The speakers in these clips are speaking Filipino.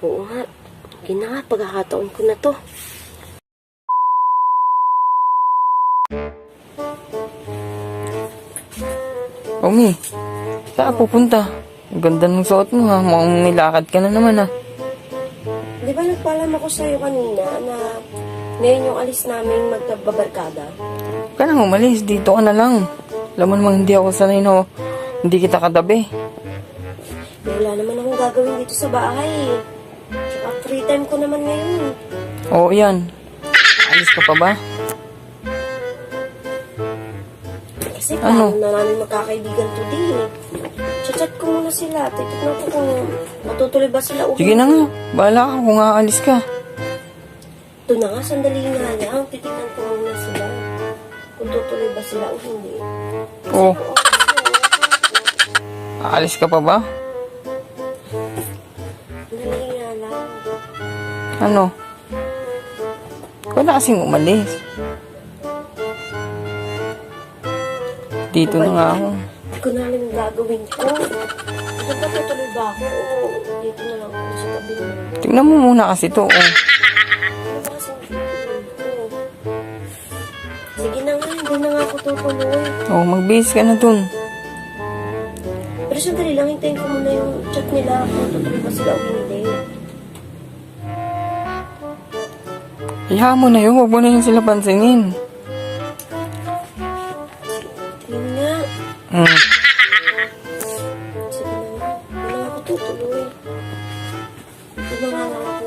Oo nga. Okay na nga, pagkakataon ko na to. Omi, saan ka pupunta? Ang ganda ng suot mo ha. Mukhang nilakad ka na naman ha. Di ba nagpaalam ako sa'yo kanina na ngayon yung alis namin magbabarkada? Huwag ka nang umalis. Dito ka na lang. Alam mo namang hindi ako sanay na hindi kita katabi. Wala naman akong gagawin dito sa bahay. Tsaka free time ko naman ngayon. Oo yan. Alis ka pa ba? Kasi plano na namin magkakaibigan today. Chat ko muna sila. Titignan ko kung matutuloy ba sila o Sige na nga. Bahala ka kung aalis ka. Ito na nga, sandali nga lang. Titignan ko muna sila. Kung tutuloy ba sila o hindi. Oo. Aalis ka pa ba? Sandali nga lang. Ano? Wala kasing umalis. Dito na nga ako. Hindi ko na alam yung gagawin ko. Ano ba tutuloy ba ako o dito na lang ako sa tabi mo? Tingnan mo muna kasi to. Oh. Ano ba kasing gagawin ko? Sige na nga, hindi na nga ako tutuloy. Oh, magbihis ka na dun. Pero sandali lang, hintayin ko muna yung chat nila kung tutuloy ba sila o hindi. Hayaan mo na yun. Huwag mo na yun sila pansinin. Yun nga. Hmm. Sige na nga, hindi na nga ako tutuloy. Hindi na nga lang ako.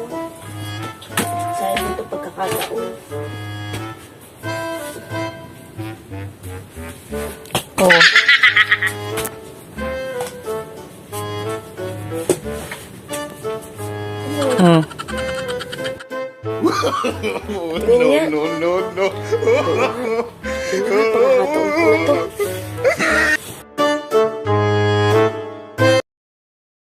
Sayang ito pagkakataon. Oo. Hmm. No. Hindi na nga, pagkakataon ko na to.